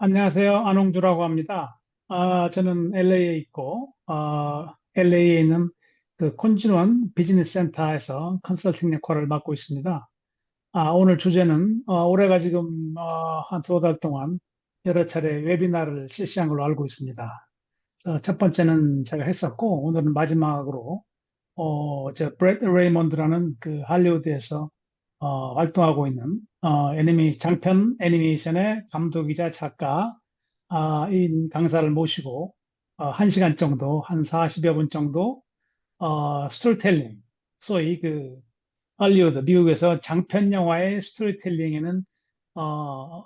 안녕하세요. 안홍주라고 합니다. 저는 LA에 있고, LA에 있는 그 콘진원 비즈니스 센터에서 컨설팅 역할을 맡고 있습니다. 오늘 주제는, 올해가 지금, 한 두 달 동안 여러 차례 웨비나를 실시한 걸로 알고 있습니다. 첫 번째는 제가 했었고, 오늘은 마지막으로, 브렛 레이먼드라는 그 할리우드에서 활동하고 있는 장편 애니메이션의 감독이자 작가 인 강사를 모시고 1시간 정도, 한 40여 분 정도 스토리텔링, 소위 그 할리우드, 미국에서 장편 영화의 스토리텔링에는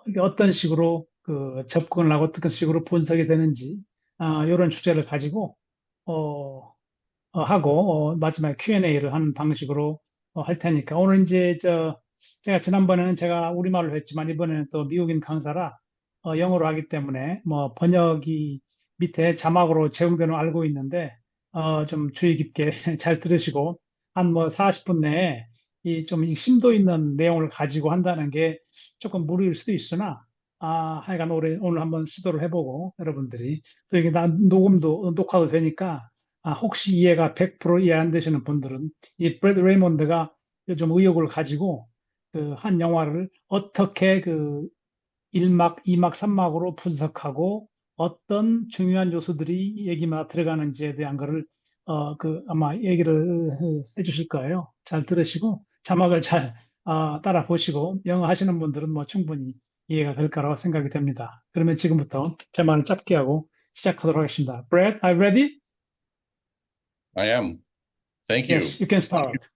이게 어떤 식으로 그 접근을 하고 어떤 식으로 분석이 되는지 이런 주제를 가지고 어, 하고 마지막에 Q&A를 하는 방식으로 할 테니까 오늘 이제 제가 지난번에는 제가 우리말로 했지만 이번에는 또 미국인 강사라 영어로 하기 때문에 뭐 번역이 밑에 자막으로 제공되는 걸 알고 있는데 좀 주의 깊게 잘 들으시고 한 뭐 40분 내에 이 심도 있는 내용을 가지고 한다는 게 조금 무리일 수도 있으나 하여간 오늘 한번 시도를 해보고 여러분들이 또 이게 녹음도 녹화도 되니까 혹시 이해가 100% 이해 안 되시는 분들은 이 브래드 레이몬드가 좀 의욕을 가지고 그 한 영화를 어떻게 그 1막, 2막, 3막으로 분석하고 어떤 중요한 요소들이 얘기마다 들어가는지에 대한 거를 아마 얘기를 해 주실 거예요. 잘 들으시고 자막을 잘 따라 보시고 영어 하시는 분들은 뭐 충분히 이해가 될 거라고 생각이 됩니다. 그러면 지금부터 제 말을 짧게 하고 시작하도록 하겠습니다. Brad, are you ready? I am. Thank Yes, you. you can start.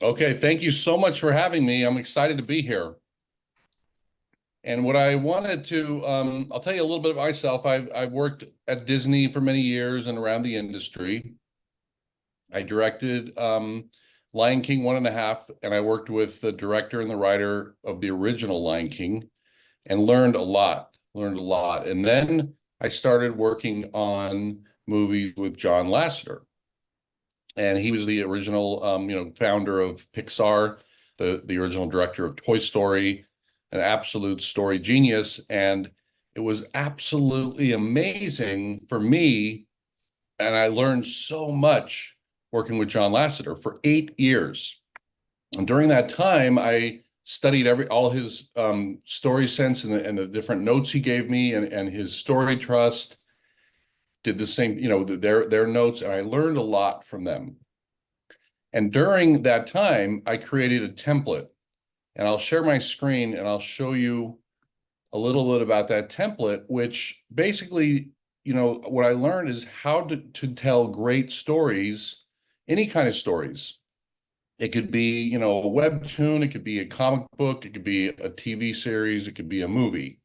Okay, thank you so much for having me. I'm excited to be here. And what I wanted to, I'll tell you a little bit about myself. I've worked at Disney for many years and around the industry. I directed Lion King 1.5, and I worked with the director and the writer of the original Lion King and learned a lot. And then I started working on movies with John Lasseter. And he was the original, founder of Pixar, the original director of Toy Story, an absolute story genius. And it was absolutely amazing for me. And I learned so much working with John Lasseter for 8 years. And during that time, I studied all his story sense and the different notes he gave me and his story trust. Did the same, their notes, and I learned a lot from them. And during that time, I created a template, and I'll share my screen and I'll show you a little bit about that template, which basically, what I learned is how to tell great stories, any kind of stories. It could be, a webtoon, it could be a comic book, it could be a TV series, it could be a movie.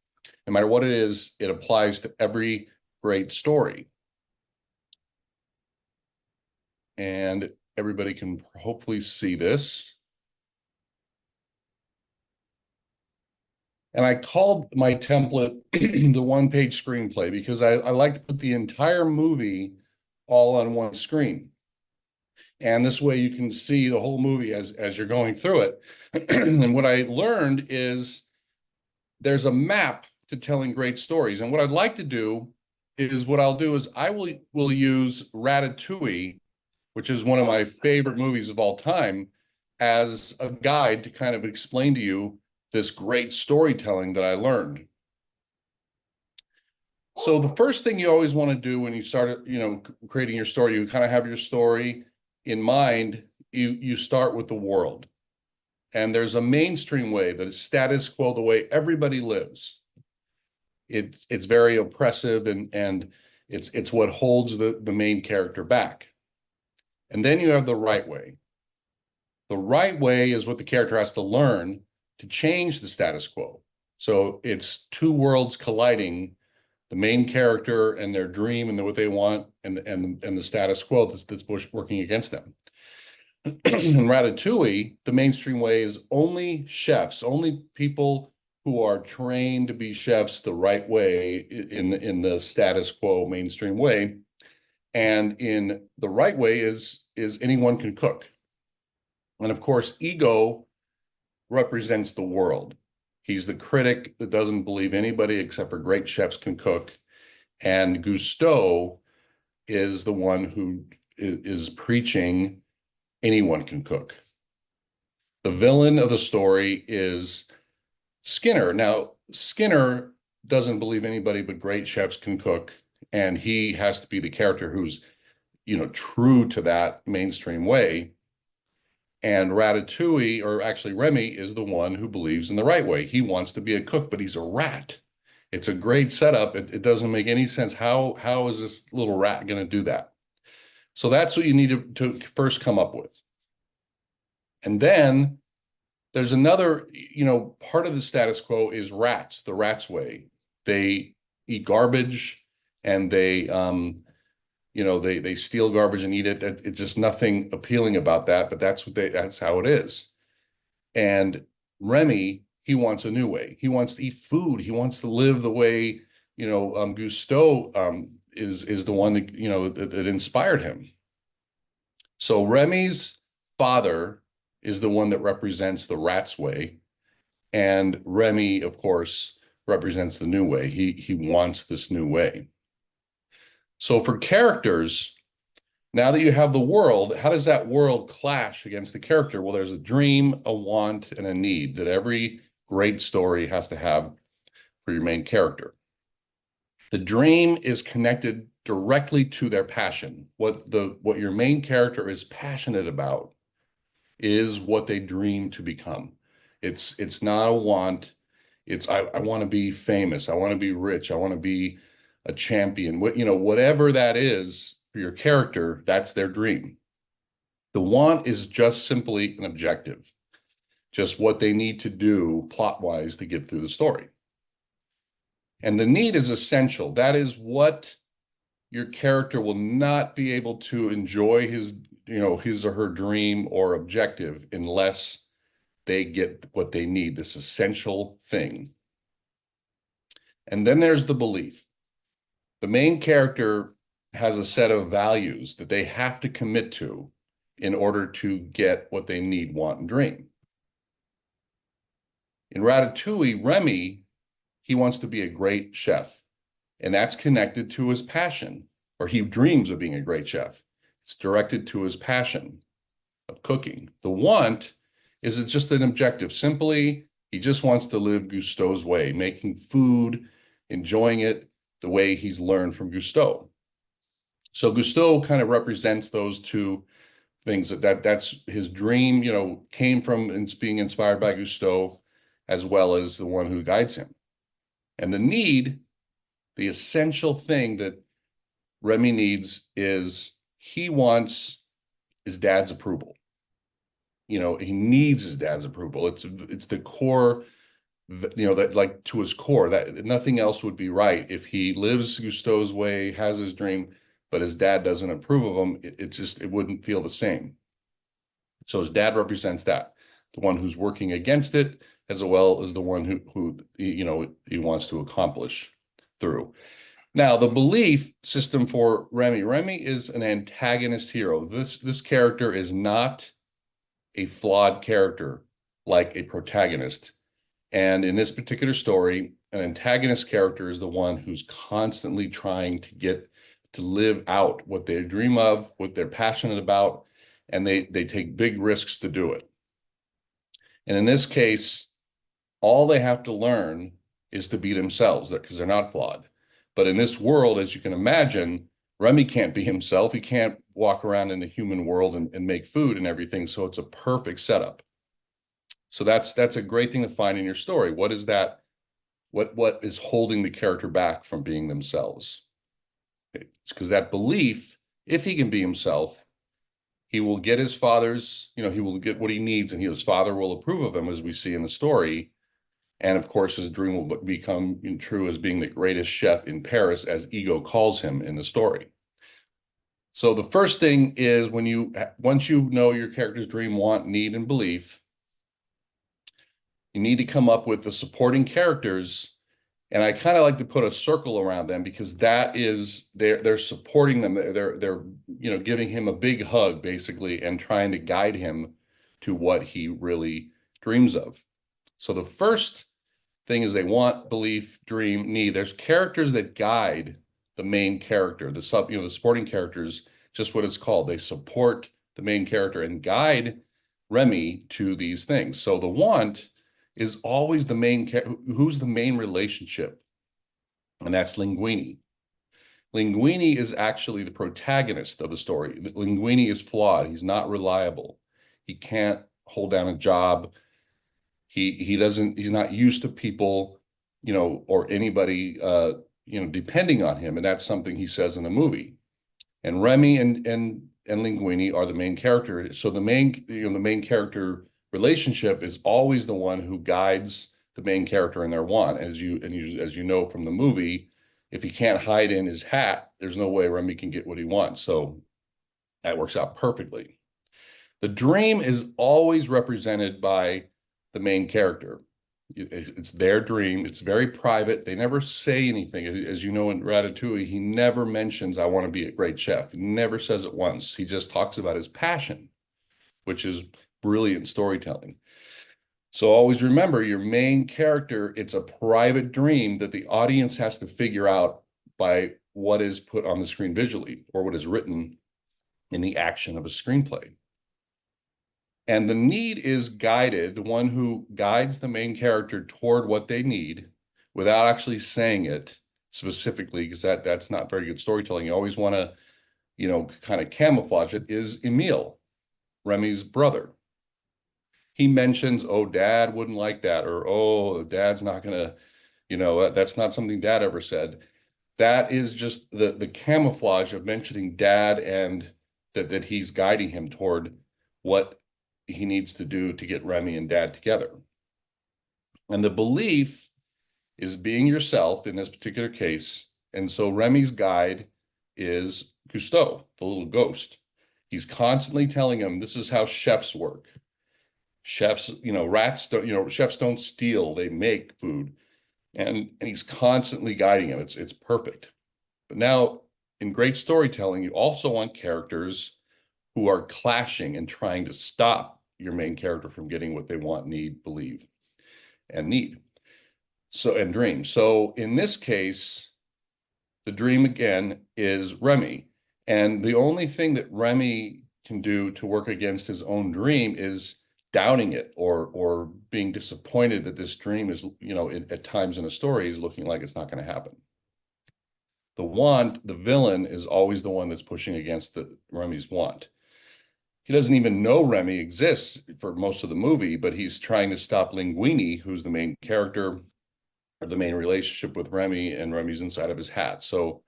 No matter what it is, it applies to every great story. And everybody can hopefully see this. And I called my template the one-page screenplay because I like to put the entire movie all on one screen. And this way you can see the whole movie as you're going through it. And what I learned is there's a map to telling great stories. And what I'd like to do is I will use Ratatouille, which is one of my favorite movies of all time, as a guide to kind of explain to you this great storytelling that I learned. So the first thing you always want to do when you start, creating your story, you kind of have your story in mind. You start with the world, and there's a mainstream way, the status quo, the way everybody lives. It's very oppressive, and it's what holds the main character back. And then you have the right way. The right way is what the character has to learn to change the status quo. So it's two worlds colliding, the main character and their dream and what they want, and the status quo that's working against them. In Ratatouille, the mainstream way is only chefs, only people who are trained to be chefs the right way in the status quo mainstream way. And in the right way is anyone can cook. And of course, ego represents the world. He's the critic that doesn't believe anybody except for great chefs can cook. And Gusteau is the one who is preaching anyone can cook. The villain of the story is Skinner. Now, Skinner doesn't believe anybody but great chefs can cook, and he has to be the character who's, true to that mainstream way. And Ratatouille, or actually Remy, is the one who believes in the right way. He wants to be a cook, but he's a rat. It's a great setup. It doesn't make any sense. How is this little rat going to do that? So that's what you need to first come up with. And then there's another, part of the status quo is rats, the rat's way. They eat garbage and they steal garbage and eat it. It's just nothing appealing about that, but that's how it is. And Remy, he wants a new way. He wants to eat food. He wants to live the way, Gusteau is the one that inspired him. So Remy's father is the one that represents the rat's way. And Remy, of course, represents the new way. He wants this new way. So for characters, now that you have the world, how does that world clash against the character? Well, there's a dream, a want, and a need that every great story has to have for your main character. The dream is connected directly to their passion. What your main character is passionate about is what they dream to become. It's not a want. It's I want to be famous. I want to be rich. I want to be a champion. Whatever that is for your character, that's their dream. The want is just simply an objective, just what they need to do plot-wise to get through the story. And the need is essential. That is what your character will not be able to enjoy his or her dream or objective unless they get what they need, this essential thing. And then there's the belief. The main character has a set of values that they have to commit to in order to get what they need, want, and dream. In Ratatouille, Remy, he wants to be a great chef, and that's connected to his passion, or he dreams of being a great chef. It's directed to his passion of cooking. The want is it's just an objective. Simply, he just wants to live Gusteau's way, making food, enjoying it the way he's learned from Gusteau. So Gusteau kind of represents those two things. That's his dream, came from being inspired by Gusteau, as well as the one who guides him. And the need, the essential thing that Remy needs is he wants his dad's approval. He needs his dad's approval. It's the core, that like to his core, that nothing else would be right. If he lives Gusteau's way, has his dream, but his dad doesn't approve of him, it wouldn't feel the same. So his dad represents that, the one who's working against it, as well as the one who he wants to accomplish through. Now, the belief system for Remy is an antagonist hero. This character is not a flawed character like a protagonist. And in this particular story, an antagonist character is the one who's constantly trying to live out what they dream of, what they're passionate about, and they take big risks to do it. And in this case, all they have to learn is to be themselves, because they're not flawed. But in this world, as you can imagine, Remy can't be himself. He can't walk around in the human world and make food and everything. So it's a perfect setup. So that's a great thing to find in your story. What is that? What is holding the character back from being themselves? It's because that belief, if he can be himself, he will get his father's, he will get what he needs, and his father will approve of him, as we see in the story. And of course, his dream will become true as being the greatest chef in Paris, as Ego calls him in the story. So the first thing is once you know your character's dream, want, need, and belief, you need to come up with the supporting characters. And I kind of like to put a circle around them, because that is they're supporting them. They're giving him a big hug basically, and trying to guide him to what he really dreams of. So the first thing is they want, belief, dream, need. There's characters that guide the main character, the supporting characters, just what it's called. They support the main character and guide Remy to these things. So the want is always the main, who's the main relationship? And that's Linguini. Linguini is actually the protagonist of the story. Linguini is flawed. He's not reliable. He can't hold down a job. He's not used to people, or anybody, depending on him. And that's something he says in the movie. And Remy and Linguini are the main character. So the main character relationship is always the one who guides the main character in their want. As you know from the movie, if he can't hide in his hat, there's no way Remy can get what he wants. So that works out perfectly. The dream is always represented by the main character. It's their dream. It's very private. They never say anything. As you know, in Ratatouille, he never mentions, I want to be a great chef. He never says it once. He just talks about his passion, which is brilliant storytelling. So always remember, your main character, it's a private dream that the audience has to figure out by what is put on the screen visually or what is written in the action of a screenplay. And the need is guided, the one who guides the main character toward what they need without actually saying it specifically, because that's not very good storytelling. You always want to, kind of camouflage it, is Emile, Remy's brother. He mentions, oh, dad wouldn't like that, or, oh, dad's not going to, that's not something dad ever said. That is just the camouflage of mentioning dad and that he's guiding him toward what he needs to do to get Remy and dad together. And the belief is being yourself in this particular case. And so Remy's guide is Cousteau, the little ghost. He's constantly telling him, this is how chefs work. Chefs, chefs don't steal, they make food. And he's constantly guiding him. It's perfect. But now in great storytelling, you also want characters who are clashing and trying to stop your main character from getting what they want, need, believe, and need. And dream. So in this case, the dream again is Remy. And the only thing that Remy can do to work against his own dream is doubting it or being disappointed that this dream is, at times in a story is looking like it's not going to happen. The villain, is always the one that's pushing against Remy's want. He doesn't even know Remy exists for most of the movie, but he's trying to stop Linguini, who's the main character, or the main relationship with Remy, and Remy's inside of his hat. So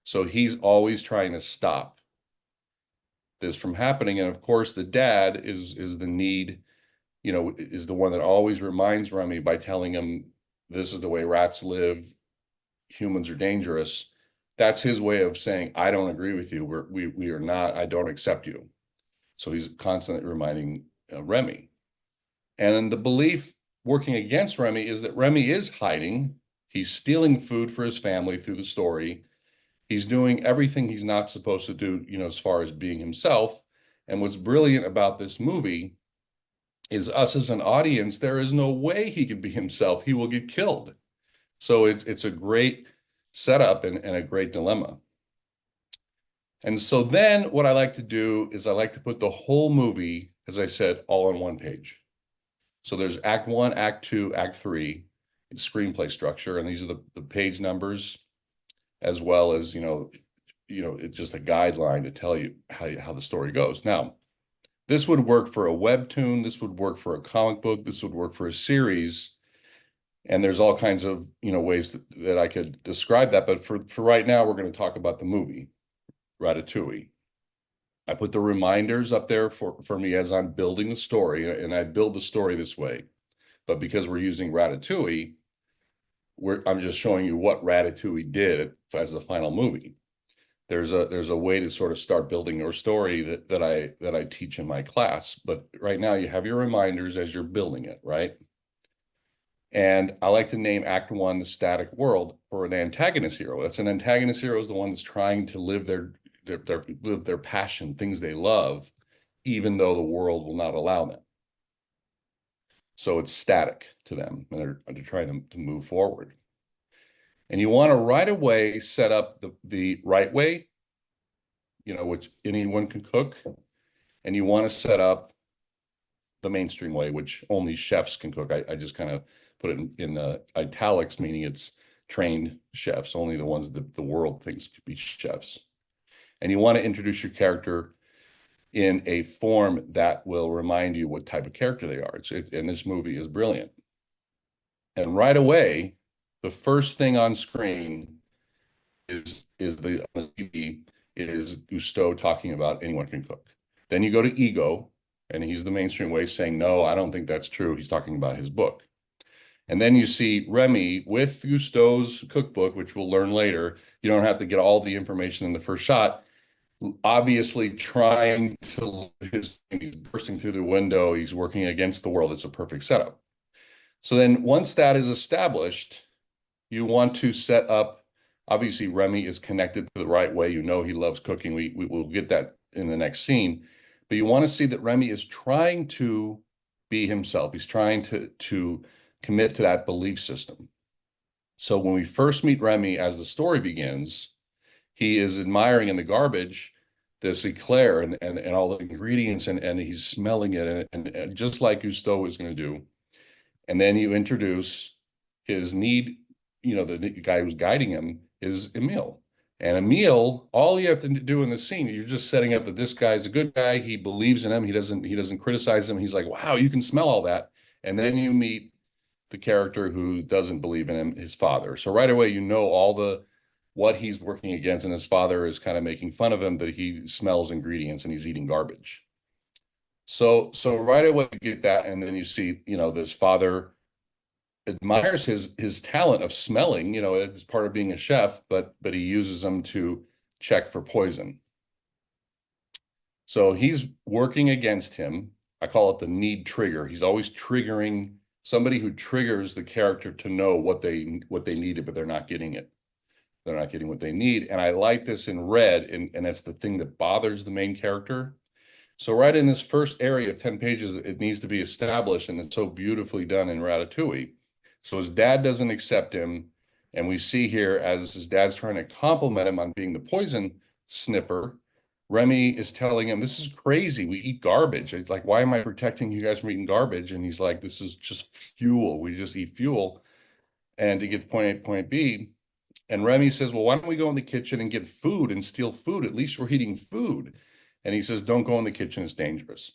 he's always trying to stop this from happening. And of course, the dad is the need, is the one that always reminds Remy by telling him, this is the way rats live, humans are dangerous. That's his way of saying, I don't agree with you. We are not, I don't accept you. So he's constantly reminding Remy. And the belief working against Remy is that Remy is hiding. He's stealing food for his family through the story. He's doing everything he's not supposed to do, as far as being himself. And what's brilliant about this movie is us as an audience, there is no way he can be himself. He will get killed. So it's a great setup and a great dilemma. And so then what I like to do is I like to put the whole movie, as I said, all on one page. So there's Act 1, Act 2, Act 3, screenplay structure, and these are the page numbers, as well as, it's just a guideline to tell you how the story goes. Now, this would work for a webtoon, this would work for a comic book, this would work for a series, and there's all kinds of, ways that I could describe that. But for right now, we're going to talk about the movie, Ratatouille. I put the reminders up there for me as I'm building the story, and I build the story this way. But because we're using Ratatouille, I'm just showing you what Ratatouille did as the final movie. There's a way to sort of start building your story that I teach in my class. But right now you have your reminders as you're building it, right? And I like to name Act 1 the static world for an antagonist hero. That's an antagonist hero is the one that's trying to live their passion, things they love, even though the world will not allow them. So it's static to them, and they're trying to move forward. And you want to right away set up the right way, which anyone can cook. And you want to set up the mainstream way, which only chefs can cook. I just kind of put it in italics, meaning it's trained chefs, only the ones that the world thinks could be chefs. And you want to introduce your character in a form that will remind you what type of character they are. And this movie is brilliant. And right away, the first thing on screen is on the TV is Gusteau talking about anyone can cook. Then you go to Ego, and he's the mainstream way saying, no, I don't think that's true. He's talking about his book. And then you see Remy with Gusteau's cookbook, which we'll learn later. You don't have to get all the information in the first shot. Obviously trying to he's bursting through the window. He's working against the world. It's a perfect setup. So then once that is established, you want to set up, obviously Remy is connected to the right way. He loves cooking. We will get that in the next scene. But you want to see that Remy is trying to be himself. He's trying to commit to that belief system. So when we first meet Remy as the story begins, he is admiring in the garbage this eclair and all the ingredients, and he's smelling it, and just like Gusteau is going to do. And then you introduce his need, the guy who's guiding him is Emil. And Emil, all you have to do in the scene, you're just setting up that this guy's a good guy. He believes in him. He doesn't criticize him. He's like, wow, you can smell all that. And then you meet the character who doesn't believe in him, his father. So right away, what he's working against, and his father is kind of making fun of him that he smells ingredients and he's eating garbage. So right away you get that, and then you see, this father admires his talent of smelling, it's part of being a chef, but he uses them to check for poison. So he's working against him. I call it the need trigger. He's always triggering somebody who triggers the character to know what they needed, but they're not getting it. They're not getting what they need. And I like this in red, and that's the thing that bothers the main character. So right in this first area of 10 pages, it needs to be established, and it's so beautifully done in Ratatouille. So his dad doesn't accept him, and we see here as his dad's trying to compliment him on being the poison sniffer, Remy is telling him, this is crazy. We eat garbage. It's like, why am I protecting you guys from eating garbage? And he's like, this is just fuel. We just eat fuel. And to get to point A, point B, and Remy says, well, why don't we go in the kitchen and get food and steal food? At least we're eating food. And he says, don't go in the kitchen. It's dangerous.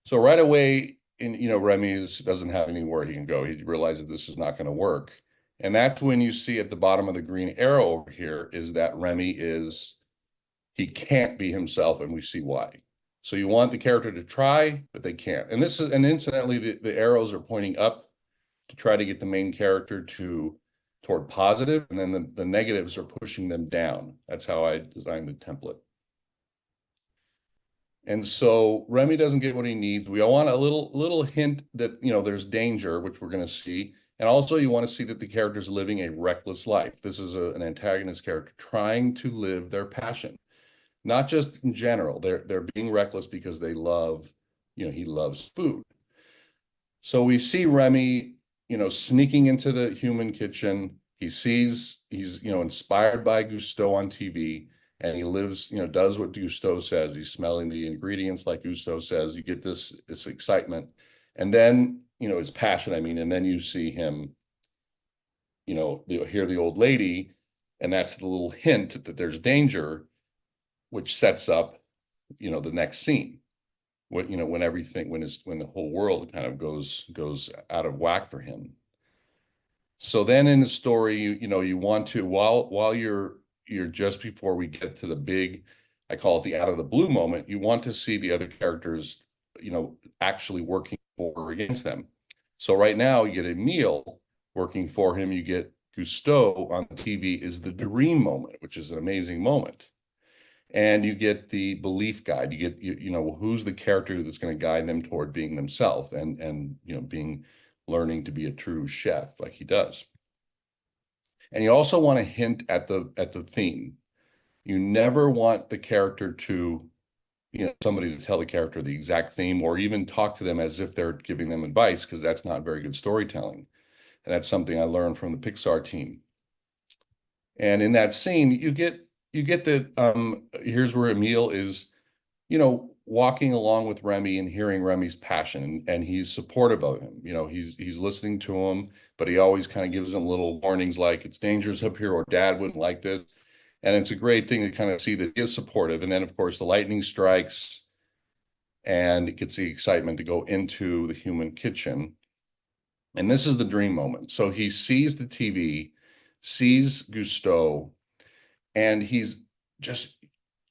So right away, Remy doesn't have anywhere he can go. He realizes this is not going to work. And that's when you see at the bottom of the green arrow over here is that Remy he can't be himself, and we see why. So you want the character to try, but they can't. And incidentally, the arrows are pointing up to try to get the main character toward positive, and then the negatives are pushing them down. That's how I designed the template. And so Remy doesn't get what he needs. We all want a little hint that, there's danger, which we're going to see. And also you want to see that the character is living a reckless life. This is an antagonist character trying to live their passion, not just in general. They're being reckless because they love, he loves food. So we see Remy, sneaking into the human kitchen. He's, inspired by Gusteau on TV. And he lives, does what Gusteau says. He's smelling the ingredients like Gusteau says. You get this excitement. And then, his passion, and then you see him, you hear the old lady, and that's the little hint that there's danger, which sets up, the next scene. When the whole world kind of goes out of whack for him. So then in the story, you want to, while you're just before we get to the big, I call it the out of the blue moment, you want to see the other characters, actually working for or against them. So right now you get Emile working for him. You get Gusteau on TV is the dream moment, which is an amazing moment. And you get the belief guide. You get, who's the character that's going to guide them toward being themselves and learning to be a true chef like he does. And you also want to hint at the theme. You never want the character to somebody to tell the character the exact theme, or even talk to them as if they're giving them advice, because that's not very good storytelling. And that's something I learned from the Pixar team. And in that scene, you get the here's where Emil is, walking along with Remy and hearing Remy's passion, and he's supportive of him. He's listening to him, but he always kind of gives him little warnings like it's dangerous up here, or Dad wouldn't like this. And it's a great thing to kind of see that he is supportive. And then, of course, the lightning strikes, and it gets the excitement to go into the human kitchen. And this is the dream moment. So he sees the TV, sees Gusteau, and he's just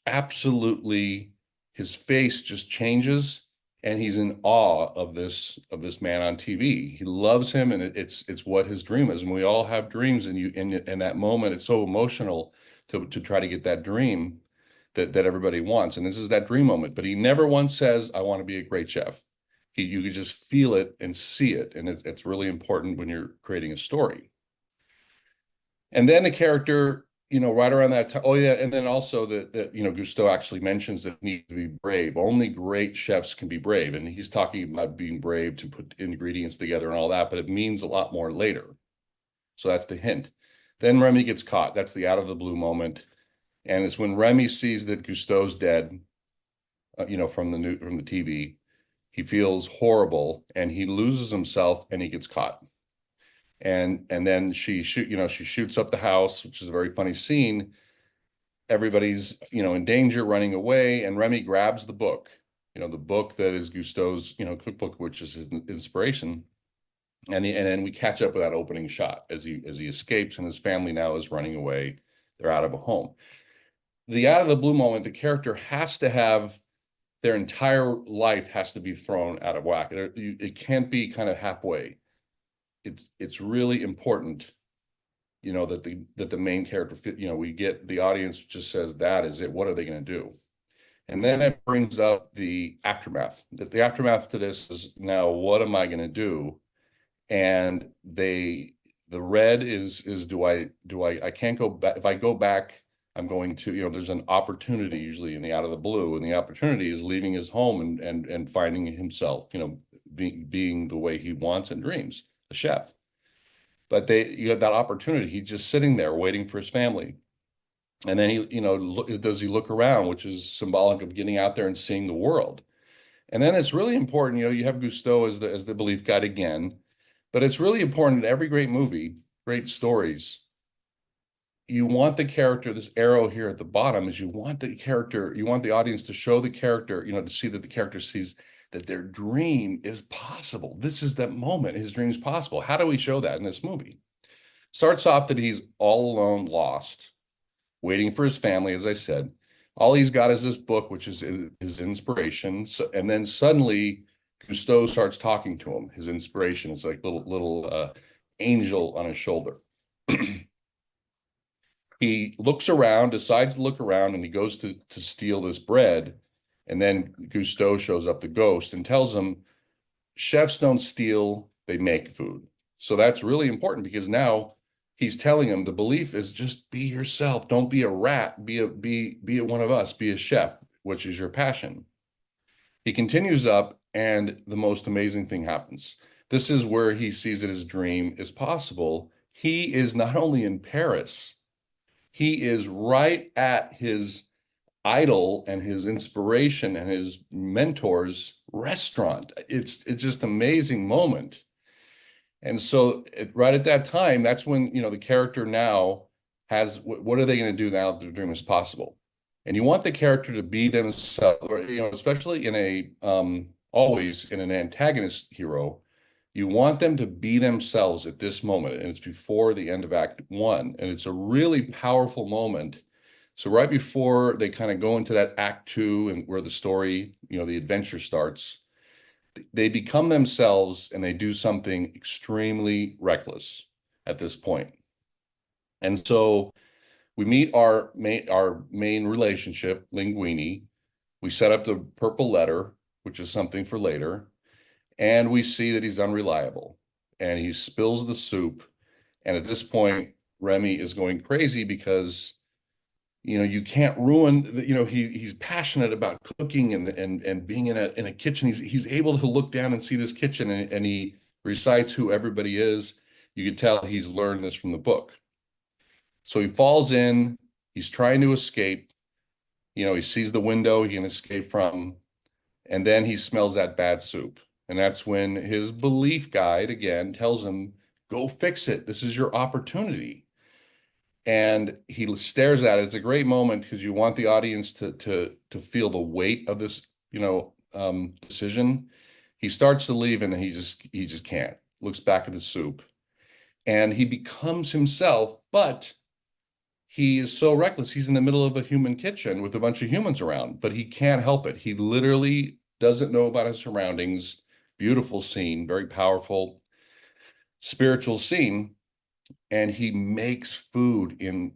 absolutely, his face just changes, and he's in awe of this man on TV. He loves him, and it's what his dream is. And we all have dreams, and in that moment, it's so emotional to try to get that dream that everybody wants. And this is that dream moment. But he never once says, "I want to be a great chef." You could just feel it and see it, and it's really important when you're creating a story. And then the character, right around that time. Oh yeah, and then also that Gusteau actually mentions that he needs to be brave. Only great chefs can be brave, and he's talking about being brave to put ingredients together and all that, but it means a lot more later. So that's the hint. Then Remy gets caught. That's the out of the blue moment, and it's when Remy sees that Gusteau's dead, from the TV. He feels horrible, and he loses himself, and he gets caught. And then she shoots up the house, which is a very funny scene. Everybody's in danger, running away, and Remy grabs the book, the book that is Gusteau's cookbook, which is his inspiration. And then we catch up with that opening shot as he escapes, and his family now is running away. They're out of a home. The out of the blue moment, the character has to have their entire life has to be thrown out of whack. It can't be kind of halfway. It's really important, that the main character fit. We get the audience just says that is it. What are they going to do? And then it brings up the aftermath. The aftermath to this is now, what am I going to do? And the red is do I can't go back. If I go back, I'm going to, there's an opportunity usually in the out of the blue, and the opportunity is leaving his home and finding himself, being the way he wants and dreams, a chef. But you have that opportunity. He's just sitting there waiting for his family. And then does he look around, which is symbolic of getting out there and seeing the world. And then it's really important, you have Gusteau as the belief guide again, but it's really important in every great movie, great stories, you want the character, this arrow here at the bottom is you want the audience to show the character, to see that the character sees that their dream is possible. This is that moment, his dream is possible. How do we show that in this movie? Starts off that he's all alone, lost, waiting for his family, as I said. All he's got is this book, which is his inspiration. So, and then suddenly Gusteau starts talking to him. His inspiration is like little angel on his shoulder. He looks around, decides to look around, and he goes to steal this bread. And then Gusteau shows up, the ghost, and tells him, chefs don't steal, they make food. So that's really important, because now he's telling him the belief is just be yourself. Don't be a rat. Be one of us. Be a chef, which is your passion. He continues up, and the most amazing thing happens. This is where he sees that his dream is possible. He is not only in Paris, he is right at his idol and his inspiration and his mentor's restaurant. It's just an amazing moment. And so right at that time, that's when, the character now has, what are they going to do now that their dream is possible? And you want the character to be themselves, or, especially in always in an antagonist hero, you want them to be themselves at this moment. And it's before the end of Act 1. And it's a really powerful moment. So right before they kind of go into that Act 2 and where the story, the adventure starts, they become themselves and they do something extremely reckless at this point. And so we meet our main relationship, Linguini. We set up the purple letter, which is something for later. And we see that he's unreliable, and he spills the soup. And at this point, Remy is going crazy because you can't ruin, he's passionate about cooking and being in a kitchen. He's able to look down and see this kitchen, and he recites who everybody is. You can tell he's learned this from the book. So he falls in, he's trying to escape. He sees the window he can escape from, and then he smells that bad soup. And that's when his belief guide again tells him, go fix it. This is your opportunity. And he stares at it. It's a great moment because you want the audience to feel the weight of this, decision. He starts to leave and he just can't. Looks back at the soup, and he becomes himself, but he is so reckless. He's in the middle of a human kitchen with a bunch of humans around, but he can't help it. He literally doesn't know about his surroundings. Beautiful scene, very powerful, spiritual scene. And he makes food in,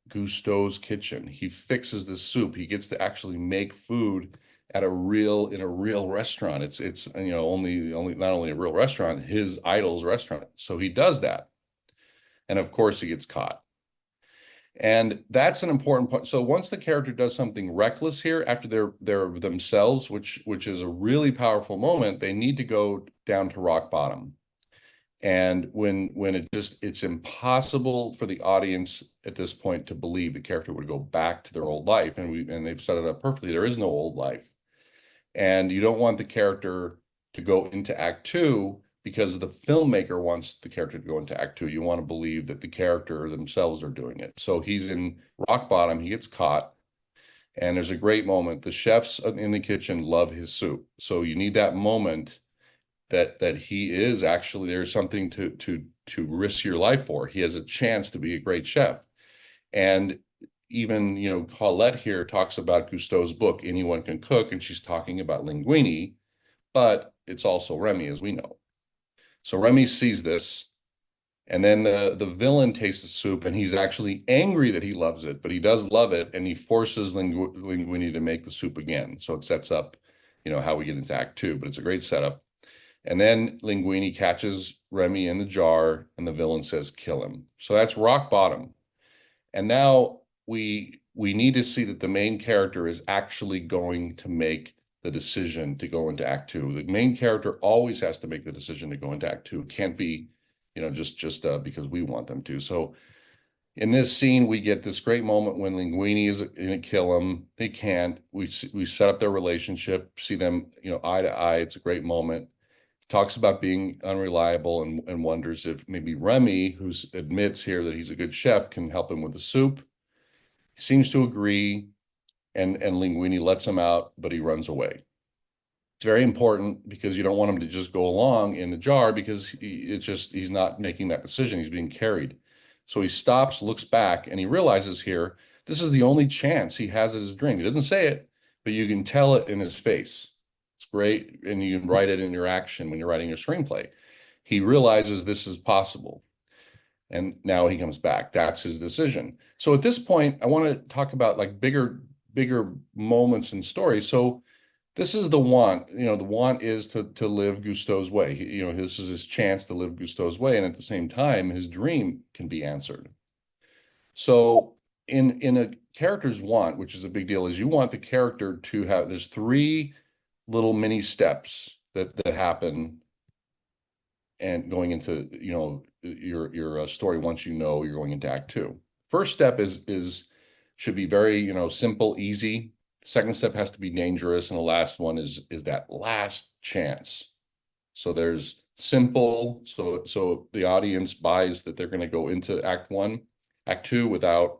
Gusteau's kitchen. He fixes the soup. He gets to actually make food in a real restaurant. It's only not only a real restaurant, his idol's restaurant. So he does that. And of course he gets caught. And that's an important point. So once the character does something reckless here, after they're themselves, which is a really powerful moment, they need to go down to rock bottom. And when it's impossible for the audience at this point to believe the character would go back to their old life, and they've set it up perfectly. There is no old life, and you don't want the character to go into Act Two because the filmmaker wants the character to go into Act Two. You want to believe that the character themselves are doing it. So he's in rock bottom. He gets caught, and there's a great moment. The chefs in the kitchen love his soup, so you need that moment that he is actually, there's something to risk your life for. He has a chance to be a great chef. And even, Colette here talks about Gusteau's book, Anyone Can Cook, and she's talking about linguine, but it's also Remy, as we know. So Remy sees this, and then the villain tastes the soup, and he's actually angry that he loves it, but he does love it, and he forces Linguini to make the soup again. So it sets up, how we get into Act Two, but it's a great setup. And then Linguini catches Remy in the jar, and the villain says, kill him. So that's rock bottom. And now we need to see that the main character is actually going to make the decision to go into Act Two. The main character always has to make the decision to go into Act Two. It can't be, just because we want them to. So in this scene, we get this great moment when Linguini is going to kill him. They can't. We set up their relationship, see them, eye to eye. It's a great moment. Talks about being unreliable and wonders if maybe Remy, who admits here that he's a good chef, can help him with the soup. He seems to agree, and Linguini lets him out, but he runs away. It's very important because you don't want him to just go along in the jar because he's not making that decision. He's being carried. So he stops, looks back, and he realizes here, this is the only chance he has at his drink. He doesn't say it, but you can tell it in his face. It's great, and you can write it in your action when you're writing your screenplay. He realizes this is possible, and now he comes back. That's his decision. So at this point, I want to talk about like bigger moments in stories. So this is the want. The want is to live Gusteau's way. This is his chance to live Gusteau's way, and at the same time, his dream can be answered. So in a character's want, which is a big deal, is you want the character to have. There's three little mini steps that happen and going into your story once you're going into Act Two. First step should be very simple, easy. Second step has to be dangerous, and the last one is that last chance. So there's simple, so the audience buys that they're going to go into Act One, Act Two without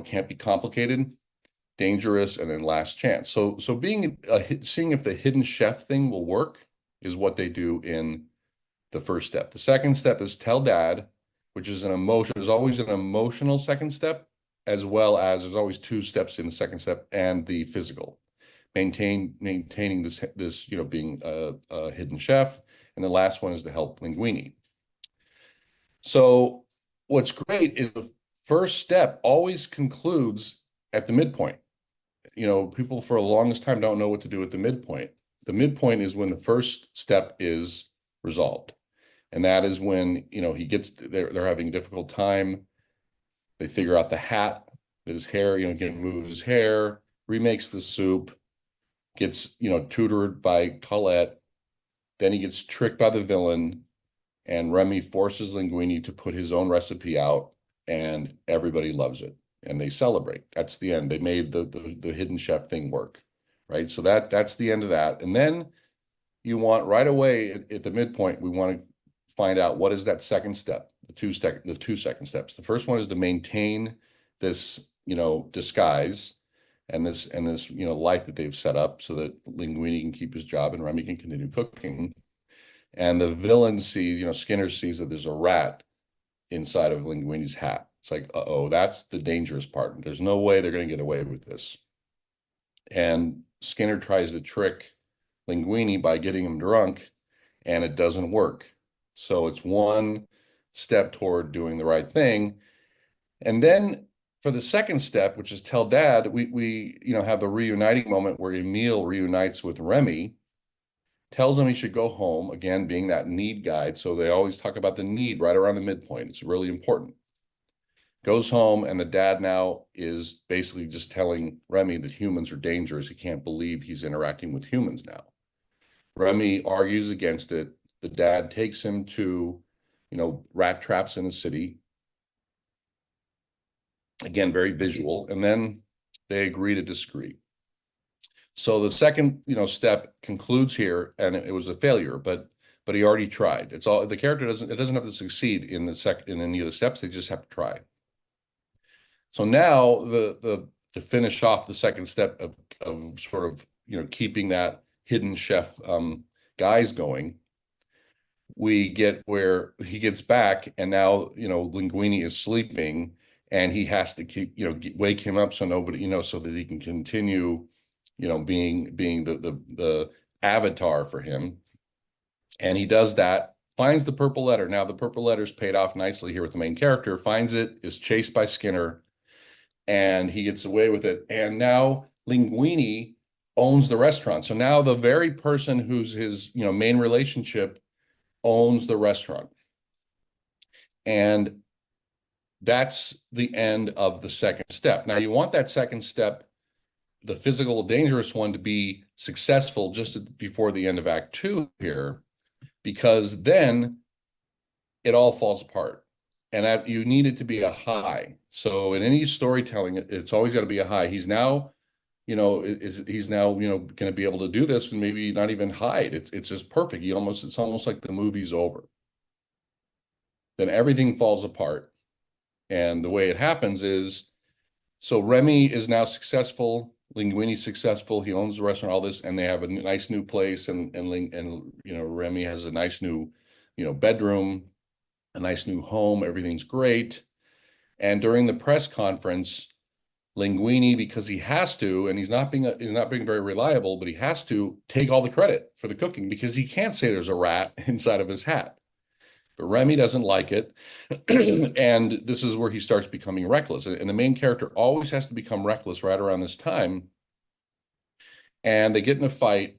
can't be complicated, dangerous, and then last chance. So seeing if the hidden chef thing will work is what they do in the first step. The second step is tell dad, which is an emotion. There's always an emotional second step, as well as there's always two steps in the second step and the physical. Maintaining this being a hidden chef, and the last one is to help Linguini. So what's great is the first step always concludes at the midpoint. People for the longest time don't know what to do at the midpoint. The midpoint is when the first step is resolved. And that is when, they're having a difficult time. They figure out the hat. that his hair, can move his hair, remakes the soup, gets, tutored by Colette. Then he gets tricked by the villain, and Remy forces Linguini to put his own recipe out, and everybody loves it, and they celebrate. That's the end. They made the hidden chef thing work, right? So that's the end of that. And then you want right away at the midpoint, we want to find out what is that second step, the two second steps. The first one is to maintain this, disguise and this life that they've set up so that Linguini can keep his job and Remy can continue cooking. And the villain sees, Skinner sees that there's a rat inside of Linguini's hat. It's like, uh-oh, that's the dangerous part. There's no way they're going to get away with this. And Skinner tries to trick Linguini by getting him drunk, and it doesn't work. So it's one step toward doing the right thing. And then for the second step, which is tell dad, we have the reuniting moment where Emile reunites with Remy, tells him he should go home, again, being that need guide. So they always talk about the need right around the midpoint. It's really important. Goes home, and the dad now is basically just telling Remy that humans are dangerous. He can't believe he's interacting with humans now. Remy argues against it. The dad takes him to, rat traps in the city. Again, very visual. And then they agree to disagree. So the second, step concludes here, and it was a failure, but he already tried. It's all the character doesn't have to succeed in any of the steps. They just have to try. So now to finish off the second step of sort of, keeping that hidden chef guys going, we get where he gets back, and now, Linguini is sleeping, and he has to keep, wake him up so nobody, so that he can continue, being the avatar for him. And he does that, finds the purple letter. Now the purple letter's paid off nicely here with the main character, finds it, is chased by Skinner, and he gets away with it. And now Linguini owns the restaurant. So now the very person who's his, main relationship owns the restaurant. And that's the end of the second step. Now you want that second step, the physical dangerous one, to be successful just before the end of Act 2 here, because then it all falls apart. And that you need it to be a high. So in any storytelling, it's always got to be a high. He's now, he's now, going to be able to do this and maybe not even hide. It's just perfect. It's almost like the movie's over. Then everything falls apart. And the way it happens is, so Remy is now successful. Linguini's successful. He owns the restaurant, all this, and they have a nice new place. And Remy has a nice new, bedroom, a nice new home. Everything's great. And during the press conference, Linguini, because he has to, and he's not being very reliable, but he has to take all the credit for the cooking because he can't say there's a rat inside of his hat. But Remy doesn't like it. And this is where he starts becoming reckless. And the main character always has to become reckless right around this time. And they get in a fight,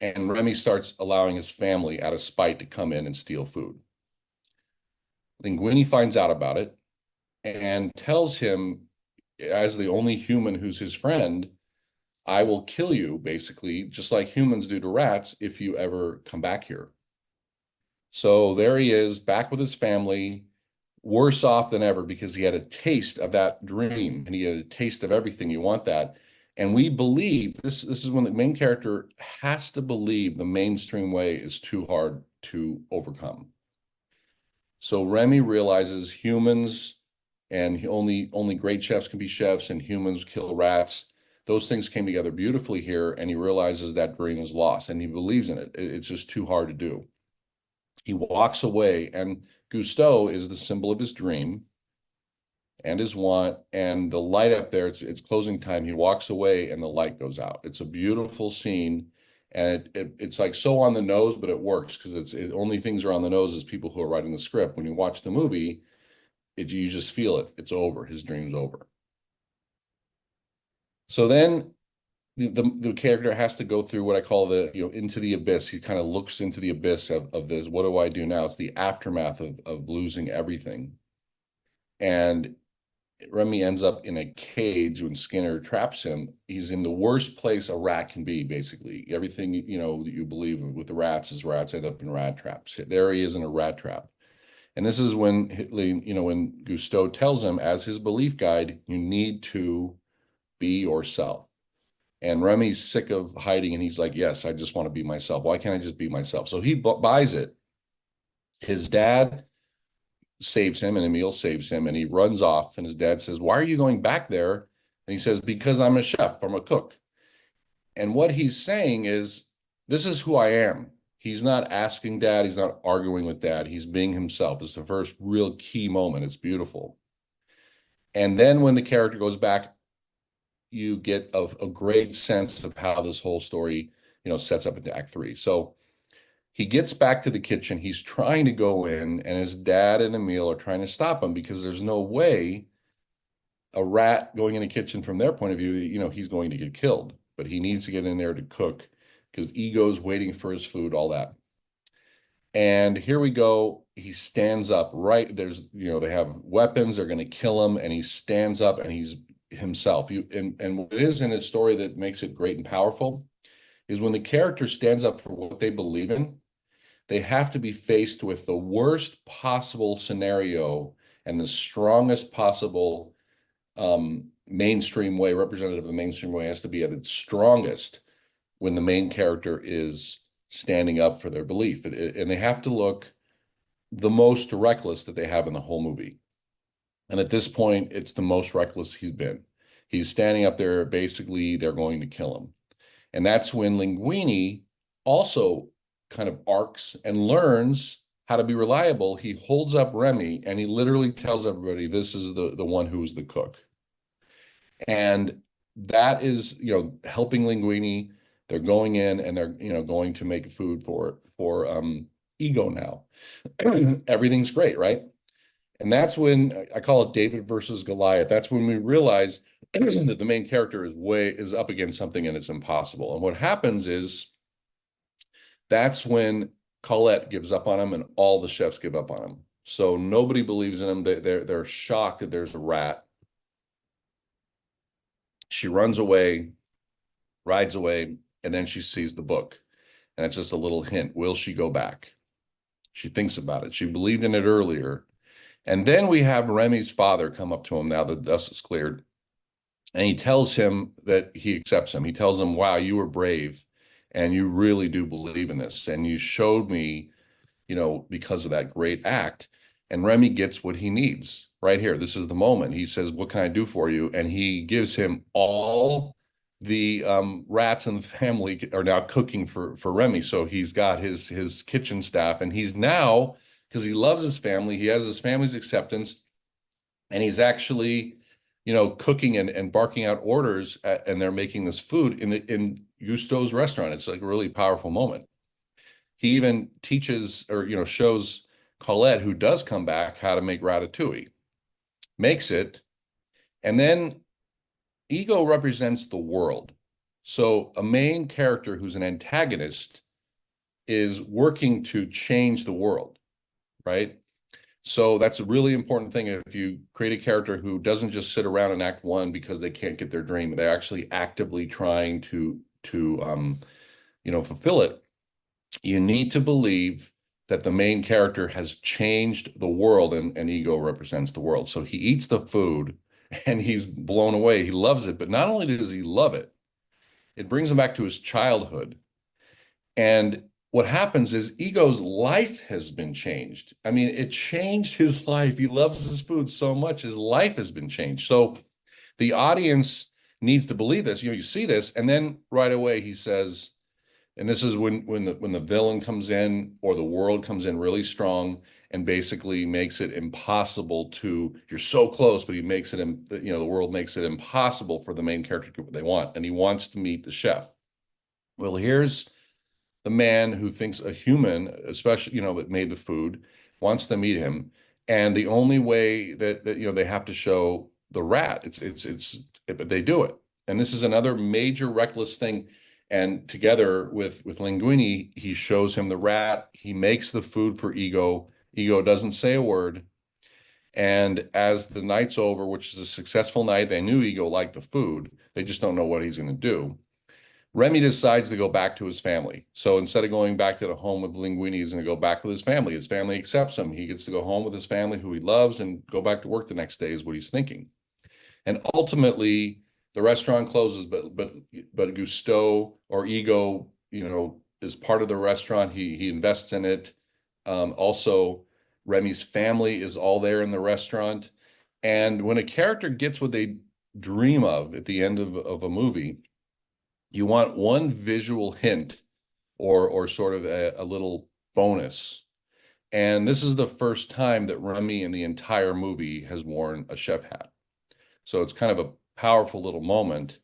and Remy starts allowing his family out of spite to come in and steal food. Linguini finds out about it and tells him, as the only human who's his friend, I will kill you, basically, just like humans do to rats, if you ever come back here. So there he is, back with his family, worse off than ever because he had a taste of that dream and he had a taste of everything. You want that. And we believe, this is when the main character has to believe the mainstream way is too hard to overcome. So Remy realizes humans and only great chefs can be chefs, and humans kill rats. Those things came together beautifully here, and he realizes that dream is lost, and he believes in it. It's just too hard to do. He walks away, and Gusteau is the symbol of his dream and his want, and the light up there, it's closing time. He walks away, and the light goes out. It's a beautiful scene, and it's like so on the nose, but it works because only things are on the nose as people who are writing the script. When you watch the movie, you just feel it. It's over. His dream's over. So then the character has to go through what I call into the abyss. He kind of looks into the abyss of this. What do I do now? It's the aftermath of losing everything. And Remy ends up in a cage when Skinner traps him. He's in the worst place a rat can be, basically. Everything, that you believe with the rats is rats end up in rat traps. There he is in a rat trap. And this is when, when Gusteau tells him, as his belief guide, you need to be yourself. And Remy's sick of hiding, and he's like, yes, I just want to be myself. Why can't I just be myself? So he buys it. His dad saves him, and Emil saves him, and he runs off. And his dad says, why are you going back there? And he says, because I'm a chef, I'm a cook. And what he's saying is, this is who I am. He's not asking dad. He's not arguing with dad. He's being himself. It's the first real key moment. It's beautiful. And then when the character goes back, you get a great sense of how this whole story, sets up into Act 3. So he gets back to the kitchen. He's trying to go in, and his dad and Emil are trying to stop him because there's no way a rat going in the kitchen from their point of view, he's going to get killed. But he needs to get in there to cook because Ego's waiting for his food, all that. And here we go. He stands up, right? They have weapons. They're going to kill him. And he stands up and he's himself. And what it is in his story that makes it great and powerful is when the character stands up for what they believe in, they have to be faced with the worst possible scenario and the strongest possible mainstream way, representative of the mainstream way has to be at its strongest when the main character is standing up for their belief. And they have to look the most reckless that they have in the whole movie. And at this point, it's the most reckless he's been. He's standing up there, basically, they're going to kill him. And that's when Linguini also kind of arcs and learns how to be reliable. He holds up Remy and he literally tells everybody, this is the one who is the cook. And that is, helping Linguini. They're going in and they're, going to make food for Ego now. Everything's great, right? And that's when I call it David versus Goliath. That's when we realize that the main character is up against something and it's impossible. And what happens is that's when Colette gives up on him and all the chefs give up on him. So nobody believes in him. They're shocked that there's a rat. She runs away, rides away, and then she sees the book. And it's just a little hint. Will she go back? She thinks about it. She believed in it earlier. And then we have Remy's father come up to him now that the dust is cleared. And he tells him that he accepts him. He tells him, wow, you were brave and you really do believe in this. And you showed me, because of that great act. And Remy gets what he needs right here. This is the moment. He says, what can I do for you? And he gives him all the rats in the family are now cooking for Remy. So he's got his kitchen staff, and he's now, because he loves his family, he has his family's acceptance, and he's actually, cooking and barking out orders and they're making this food in Gusteau's restaurant. It's like a really powerful moment. He even teaches or, shows Colette, who does come back, how to make ratatouille, makes it. And then Ego represents the world. So a main character who's an antagonist is working to change the world, right? So that's a really important thing. If you create a character who doesn't just sit around in Act 1 because they can't get their dream, they're actually actively trying to fulfill it. You need to believe that the main character has changed the world, and Ego represents the world. So he eats the food and he's blown away. He loves it, but not only does he love it, it brings him back to his childhood. And what happens is Ego's life has been changed. I mean, it changed his life. He loves his food so much. His life has been changed. So the audience needs to believe this. You see this, and then right away he says, and this is when the villain comes in or the world comes in really strong and basically makes it impossible you're so close, but he makes it, the world makes it impossible for the main character to get what they want. And he wants to meet the chef. Well, here's the man who thinks a human, especially, that made the food, wants to meet him. And the only way that they have to show the rat, but they do it. And this is another major reckless thing. And together with Linguini, he shows him the rat. He makes the food for Ego. Ego doesn't say a word. And as the night's over, which is a successful night, they knew Ego liked the food. They just don't know what he's going to do. Remy decides to go back to his family. So instead of going back to the home with Linguini, he's going to go back with his family. His family accepts him. He gets to go home with his family, who he loves, and go back to work the next day is what he's thinking. And ultimately, the restaurant closes, but Gusteau or Ego, is part of the restaurant. He invests in it. Also, Remy's family is all there in the restaurant. And when a character gets what they dream of at the end of a movie, you want one visual hint or sort of a little bonus. And this is the first time that Remy in the entire movie has worn a chef hat. So it's kind of a powerful little moment.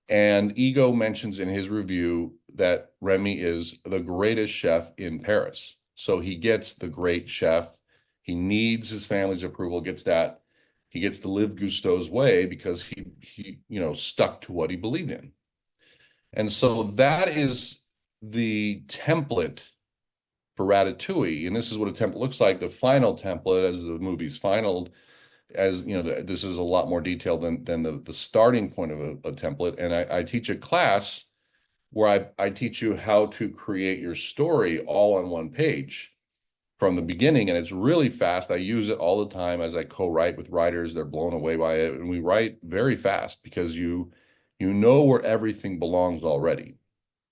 And Ego mentions in his review that Remy is the greatest chef in Paris. So he gets the great chef. He needs his family's approval, gets that. He gets to live Gusteau's way because he stuck to what he believed in. And so that is the template for Ratatouille. And this is what a template looks like. The final template, as the movie's final, as this is a lot more detailed than the starting point of a template. And I teach a class where I teach you how to create your story all on one page from the beginning. And it's really fast. I use it all the time as I co-write with writers. They're blown away by it. And we write very fast because you know where everything belongs already.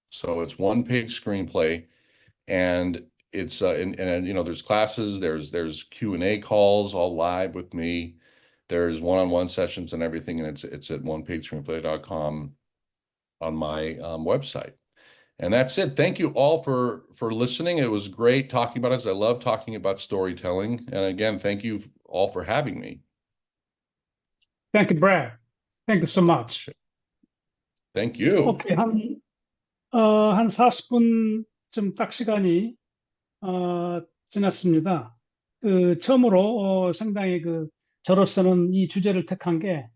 So it's one-page screenplay, and it's and there's classes, there's Q&A calls all live with me. There's one-on-one sessions and everything, and it's at onepagescreenplay.com on my website. And that's it. Thank you all for listening. It was great talking about it. I love talking about storytelling. And again, thank you all for having me. Thank you, Brad. Thank you so much. Thank you. 오케이, 한 40분쯤 딱 시간이 지났습니다. 처음으로 상당히 저로서는 이 주제를 택한 게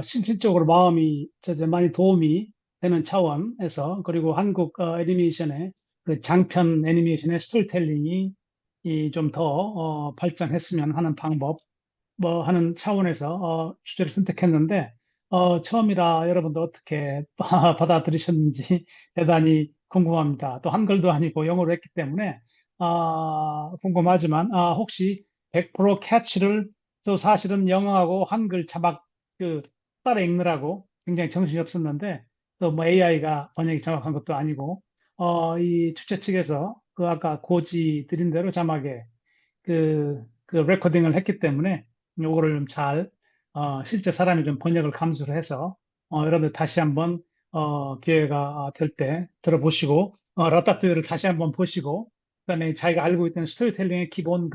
실질적으로 마음이 많이 도움이 되는 차원에서, 그리고 한국 애니메이션의 장편 애니메이션의 스토리텔링이 좀 더 발전했으면 하는 방법 하는 차원에서 주제를 선택했는데, 처음이라 여러분들 어떻게 받아들이셨는지 대단히 궁금합니다. 또 한글도 아니고 영어로 했기 때문에 궁금하지만, 혹시 100% 캐치를, 또 사실은 영어하고 한글 자막 따라 읽느라고 굉장히 정신이 없었는데, 또 뭐 AI가 번역이 정확한 것도 아니고, 이 주최 측에서 아까 고지 드린 대로 자막에 레코딩을 했기 때문에 요거를 좀 잘, 실제 사람이 좀 번역을 감수를 해서, 여러분들 다시 한번, 기회가 될 때 들어보시고, 라따뚜이를 다시 한번 보시고, 그다음에 자기가 알고 있던 스토리텔링의 기본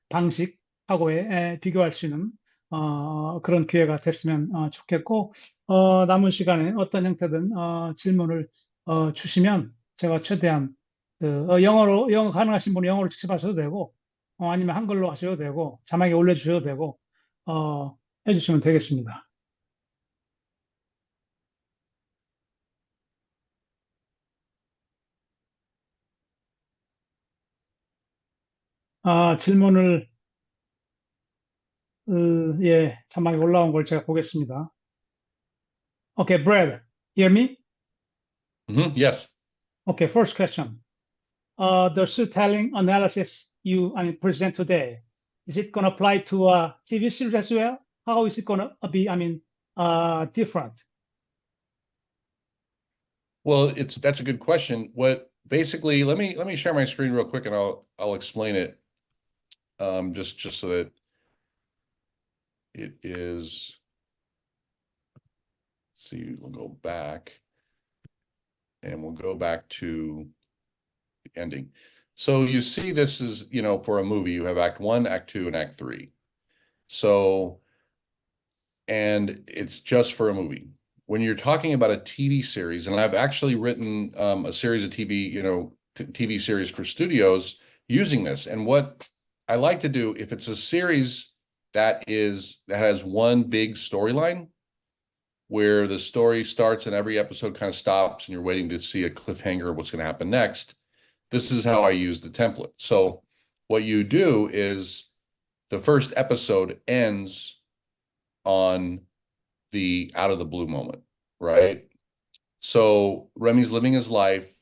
방식하고의 비교할 수 있는, 그런 기회가 됐으면 좋겠고, 남은 시간에 어떤 형태든, 질문을, 주시면 제가 최대한, 영어 가능하신 분은 영어로 직접 하셔도 되고, 아니면 한글로 하셔도 되고, 자막에 올려주셔도 되고, 해주시면 되겠습니다. 질문을, 예, 자막에 올라온 걸 제가 보겠습니다. Okay, Brad, hear me? Yes. Okay, first question. The storytelling analysis you present today, is it going to apply to a TV series as well? How is it going to be, different? Well, that's a good question. Basically, let me share my screen real quick and I'll explain it. Just so that it is. See, we'll go back and we'll go back to the ending. So you see, this is, for a movie, you have Act 1, Act 2, and Act 3. So, and it's just for a movie. When you're talking about a TV series, and I've actually written a series of TV, TV series for studios using this. And what I like to do, if it's a series that has one big storyline, where the story starts and every episode kind of stops and you're waiting to see a cliffhanger of what's going to happen next, this is how I use the template. So what you do is the first episode ends on the out of the blue moment, right? So Remy's living his life,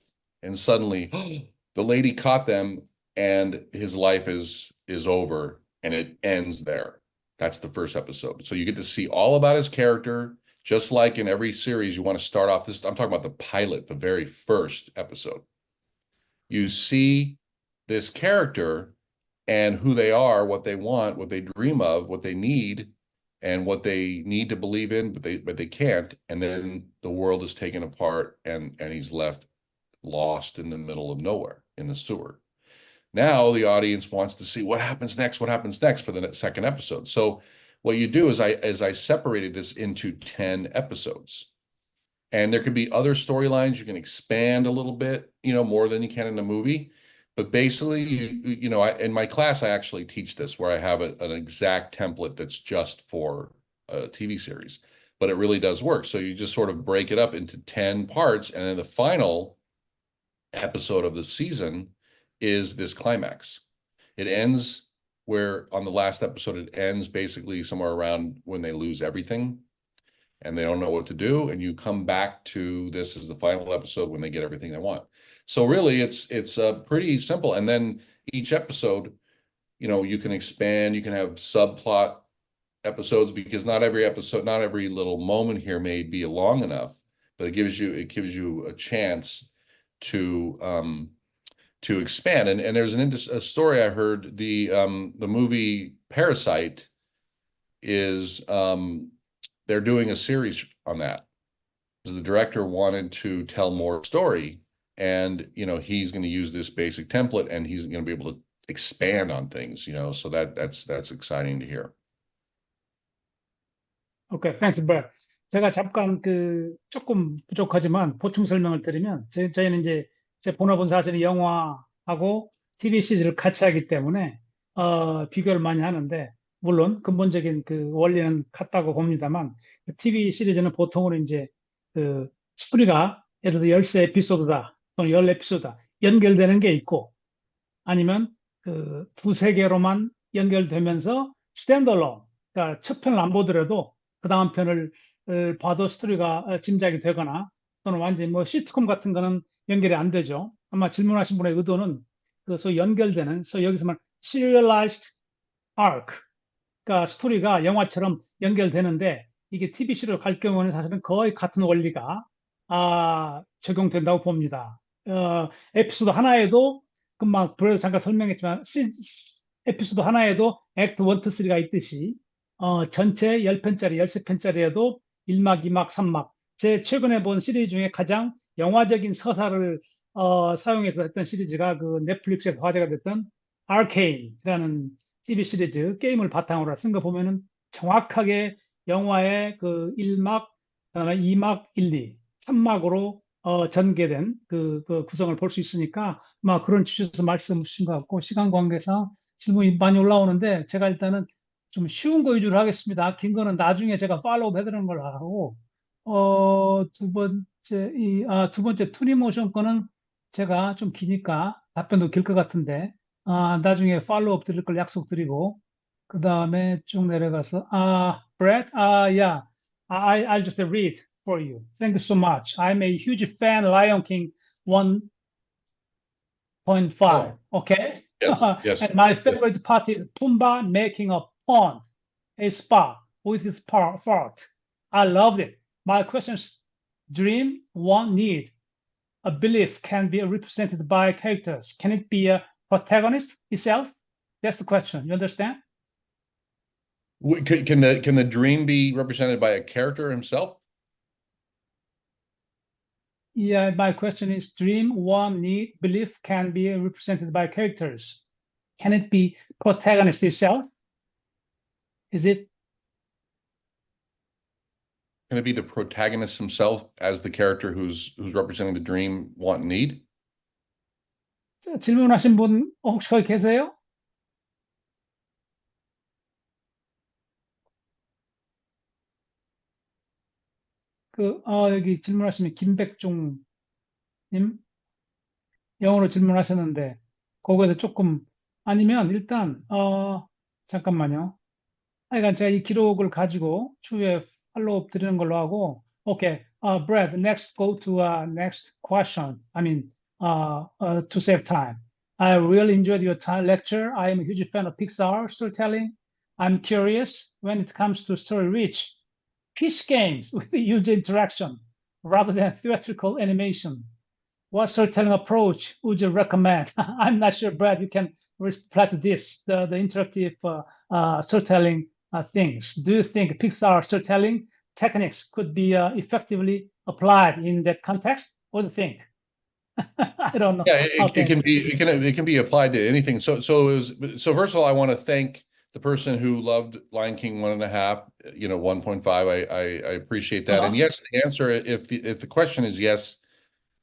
and suddenly the lady caught them, and his life is over, and it ends there. That's the first episode. So you get to see all about his character, just like in every series. You want to start off this. I'm talking about the pilot, the very first episode. You see this character and who they are, what they want, what they dream of, what they need, and what they need to believe in, but they can't. And then the world is taken apart, and he's left lost in the middle of nowhere in the sewer. Now the audience wants to see what happens next, for the second episode. So what you do is I separated this into 10 episodes. And there could be other storylines you can expand a little bit, more than you can in a movie. But basically, in my class, I actually teach this where I have an exact template that's just for a TV series, but it really does work. So you just sort of break it up into 10 parts, and then the final episode of the season is this climax. It ends where on the last episode, it ends basically somewhere around when they lose everything and they don't know what to do. And you come back to this as the final episode when they get everything they want. So really it's pretty simple. And then each episode, you can expand, you can have subplot episodes, because not every episode, not every little moment here may be long enough, but it gives you a chance to expand. And there's a story I heard, the movie Parasite is they're doing a series on that because the director wanted to tell more story, and he's going to use this basic template, and he's going to be able to expand on things, so that's exciting to hear. 오케이, thanks, Brad. 제가 잠깐 조금 부족하지만 보충 설명을 드리면 저희는 이제 제 본업은 사실은 영화하고 TV 시리즈를 같이 하기 때문에 비교를 많이 하는데, 물론 근본적인 그 원리는 같다고 봅니다만, TV 시리즈는 보통으로 이제 스토리가 예를 들어 13 에피소드다 또는 10 에피소드다 연결되는 게 있고, 아니면 두세 개로만 연결되면서 스탠드얼론, 그러니까 첫 편을 안 보더라도 그 다음 편을 봐도 스토리가 짐작이 되거나, 또는 완전히 뭐 시트콤 같은 거는 연결이 안 되죠. 아마 질문하신 분의 의도는 소위 연결되는, 여기서 말 serialized arc, 그러니까 스토리가 영화처럼 연결되는데, 이게 TVC로 갈 경우는 사실은 거의 같은 원리가 적용된다고 봅니다. 에피소드 하나에도 금방 브레드 잠깐 설명했지만 에피소드 하나에도 액트 1, 2, 3가 있듯이 전체 10편짜리, 13편짜리에도 1막, 2막, 3막, 제 최근에 본 시리즈 중에 가장 영화적인 서사를 사용해서 했던 시리즈가 그 넷플릭스에서 화제가 됐던 아케인이라는 TV 시리즈, 게임을 바탕으로 쓴 거 보면은 정확하게 영화의 그 1막, 그다음에 2막, 1, 2, 3막으로 전개된 그 구성을 볼 수 있으니까 막 그런 취지에서 말씀 주신 것 같고, 시간 관계상 질문이 많이 올라오는데 제가 일단은 좀 쉬운 거 위주로 하겠습니다. 긴 거는 나중에 제가 팔로우 해드리는 걸로 하고, 두 번째 투니모션 거는 제가 좀 기니까 답변도 길 것 같은데, 나중에 팔로우업 드릴 걸 약속드리고, 그 다음에 쭉 내려가서, Brett, yeah, I'll just read for you. Thank you so much. I'm a huge fan of Lion King 1.5. Okay? Yes. And my favorite part is Pumbaa making a pond, a spa with his fart. I loved it. My question is, dream, want, need. A belief can be represented by characters. Can it be a protagonist itself? That's the question. You understand? Can the dream be represented by a character himself? Yeah, my question is, dream, want, need, belief can be represented by characters. Can it be protagonist itself? Is it? Can it be the protagonist himself as the character who's representing the dream, want, and need? 질문하신 분 혹시 거기 계세요? 여기 질문하시면 김백중님 영어로 질문하셨는데, 거기에서 조금, 아니면 일단 잠깐만요. 하여간 제가 이 기록을 가지고 추후에 팔로우업 드리는 걸로 하고, okay, Brad, next go to next question. I mean, to save time. I really enjoyed your time lecture. I am a huge fan of Pixar storytelling. I'm curious when it comes to story-rich pitch games with the user interaction rather than theatrical animation. What storytelling approach would you recommend? I'm not sure, Brad, you can reply to this, the interactive storytelling things. Do you think Pixar storytelling techniques could be effectively applied in that context? What do you think? I don't know Yeah, how to it can answer. be it can be applied to anything. So first of all, I want to thank the person who loved Lion King 1.5, 1.5. I appreciate that. And Uh, yes, the answer, if the question is yes,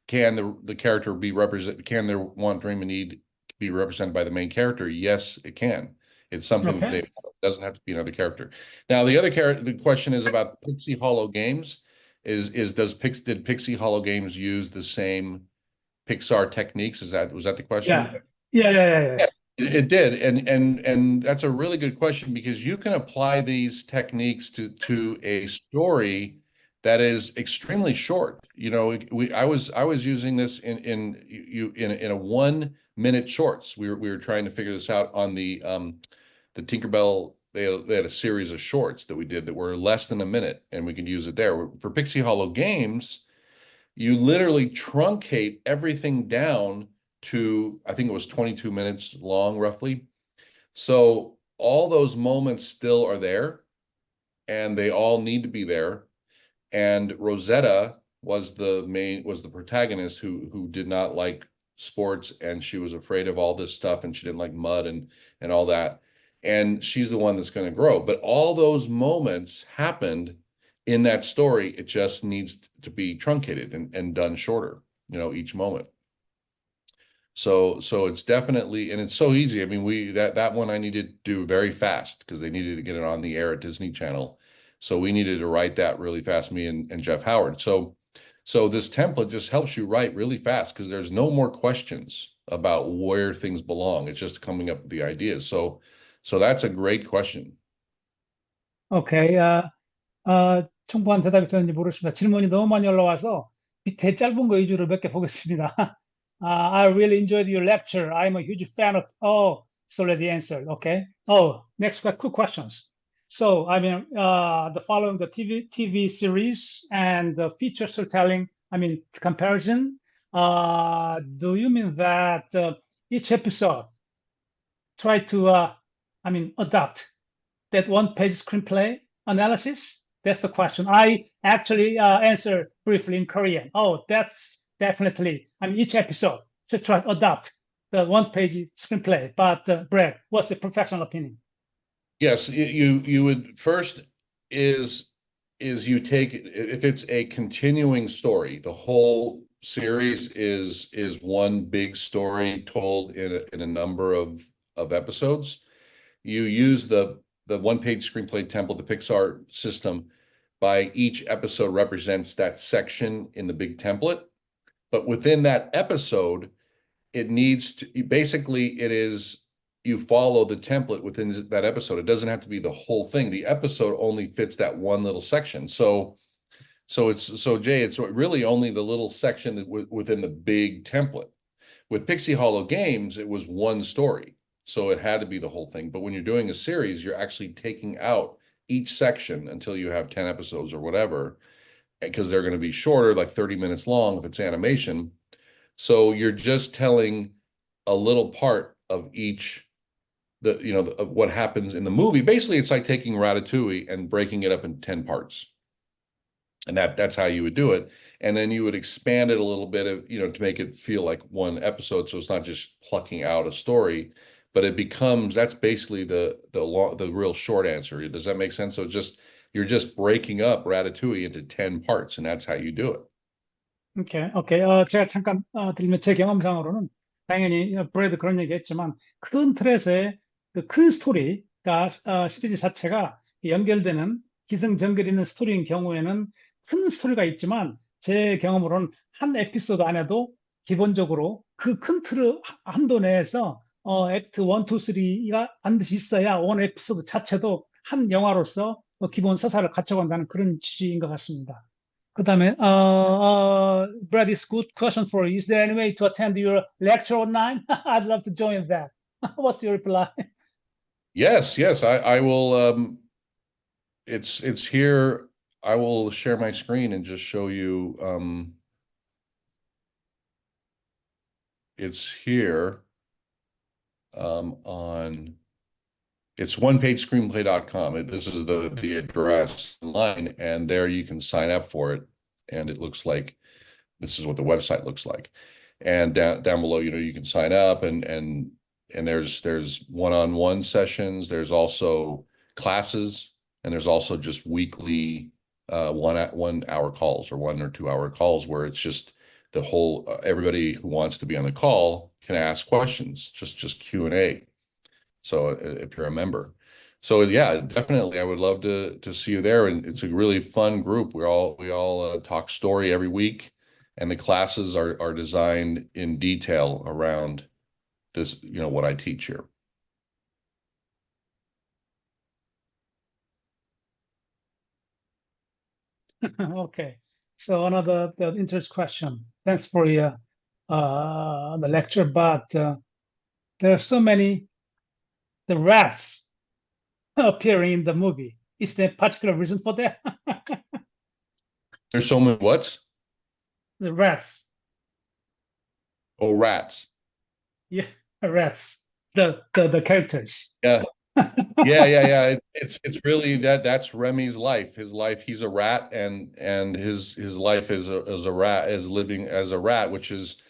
can the character be represent? Can their want, dream, and need be represented by the main character? Yes, it can. It's something that okay. they it doesn't have to be another character. Now, the other character, the question is about Pixie Hollow Games. Did Pixie Hollow Games use the same Pixar techniques? Was that the question? Yeah. Yeah. Yeah, it did, and that's a really good question because you can apply these techniques to a story that is extremely short. I was using this in a 1 minute shorts. We were trying to figure this out on the Tinkerbell. They had a series of shorts that we did that were less than a minute, and we could use it there. For Pixie Hollow Games, you literally truncate everything down to, I think it was 22 minutes long, roughly. So all those moments still are there, and they all need to be there. And Rosetta was the protagonist who did not like sports, and she was afraid of all this stuff, and she didn't like mud and all that. And she's the one that's going to grow. But all those moments happened in that story. It just needs to be truncated and done shorter, each moment. So it's definitely, and it's so easy. I mean, that one I needed to do very fast because they needed to get it on the air at Disney Channel. So we needed to write that really fast, me and Jeff Howard. So this template just helps you write really fast because there's no more questions about where things belong. It's just coming up with the ideas. So that's a great question. 오케이. 충분한 대답이 되는지 모르겠습니다. 질문이 너무 많이 올라와서 밑에 짧은 거 위주로 몇 개 보겠습니다. I really enjoyed your lecture. I'm a huge fan of. Oh, it's already answered. Okay. Oh, next quick questions. So, I mean, the following the TV series and the feature storytelling. I mean, comparison. Do you mean that each episode try to, I mean, adopt that one-page screenplay analysis? That's the question. I actually answer briefly in Korean. Oh, that's definitely. I mean, each episode should try to adopt the one-page screenplay. But Brad, what's the professional opinion? Yes, you would first is you take, if it's a continuing story, the whole series is one big story told in a number of episodes. You use the one-page screenplay template, the Pixar system, by each episode represents that section in the big template. But within that episode, it needs to basically it is you follow the template within that episode. It doesn't have to be the whole thing. The episode only fits that one little section. So Jay, it's really only the little section within the big template. With Pixie Hollow Games, it was one story, so it had to be the whole thing. But when you're doing a series, you're actually taking out each section until you have 10 episodes or whatever, because they're going to be shorter, like 30 minutes long if it's animation. So you're just telling a little part of each of what happens in the movie. Basically, it's like taking Ratatouille and breaking it up in 10 parts. And that's how you would do it. And then you would expand it a little bit to make it feel like one episode. So it's not just plucking out a story, but that's basically the real short answer. Does that make sense? So you're just breaking up Ratatouille into 10 parts, and that's how you do it. 오케이. 제가 잠깐 드리면 제 경험상으로는 당연히 브래드 그런 얘기 했지만 큰 틀에서의 그 큰 스토리가 시리즈 자체가 연결되는 기승전결 있는 스토리인 경우에는 큰 스토리가 있지만 제 경험으로는 한 에피소드 안에도 기본적으로 그 큰 틀 한도 내에서 액트 1, 2, 3가 반드시 있어야 원 에피소드 자체도 한 영화로서 기본 서사를 갖춰간다는 그런 취지인 것 같습니다. 그 다음에, Brad, is good question for you. Is there any way to attend your lecture online? I'd love to join that. What's your reply? Yes, yes, I will. It's here. I will share my screen and just show you. It's here on. It's onepage This is the address online, and there you can sign up for it. And it looks like this is what the website looks like. And down below, you can sign up and there's one-on-one sessions. There's also classes, and there's also just weekly 1 hour calls or 1 or 2 hour calls where it's just the whole everybody who wants to be on the call can ask questions, just Q&A. So if you're a member. So yeah, definitely I would love to see you there. And it's a really fun group. We all talk story every week, and the classes are designed in detail around this, what I teach here. Okay. So another interest question. Thanks for your the lecture, but there are so many the rats appearing in the movie. Is there a particular reason for that? There's so many what's? The rats. Oh, rats. Yeah, rats. The characters. Yeah. Yeah. It's really that's Remy's life. His life, he's a rat, and his life is a rat, is living as a rat, which is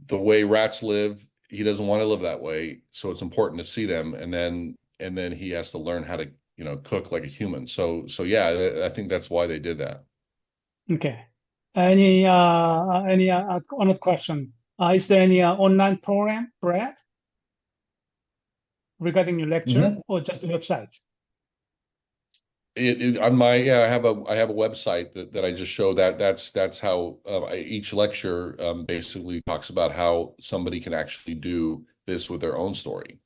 the way rats live. He doesn't want to live that way, so it's important to see them, and then he has to learn how to, cook like a human. So yeah, I think that's why they did that. Okay. Any another question? Is there any online program, Brad, regarding your lecture, or just the website? On my I have a website that I just show that's how each lecture basically talks about how somebody can actually do this with their own story.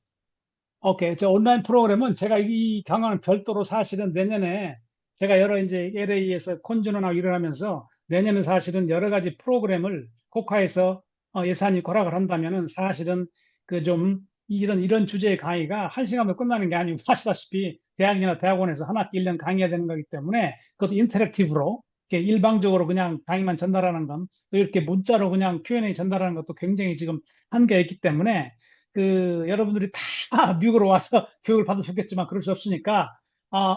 오케이. 저 온라인 프로그램은 제가 이 강의는 별도로 사실은 내년에 제가 여러 이제 LA에서 콘진원하고 일을 하면서 내년에 사실은 여러 가지 프로그램을 국가에서 예산이 허락을 한다면은 사실은 그 좀 이런 주제의 강의가 한 시간으로 끝나는 게 아니고 아시다시피 대학이나 대학원에서 한 학기 1년 강의해야 되는 거기 때문에 그것도 인터랙티브로 이렇게 일방적으로 그냥 강의만 전달하는 건 또 이렇게 문자로 그냥 Q&A 전달하는 것도 굉장히 지금 한계가 있기 때문에 그 여러분들이 다 미국으로 와서 교육을 받으면 좋겠지만 그럴 수 없으니까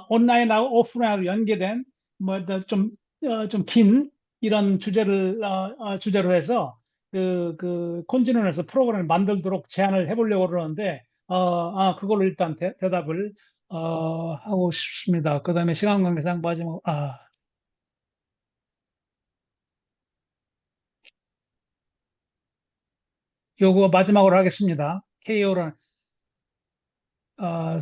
온라인하고 오프라인으로 연계된 뭐좀좀 긴 이런 주제로 해서 그 콘진원에서 프로그램을 만들도록 제안을 해보려고 그러는데 그걸로 일단 대답을 하고 싶습니다. 그다음에 시간 관계상 마지막 요거 마지막으로 하겠습니다. KO는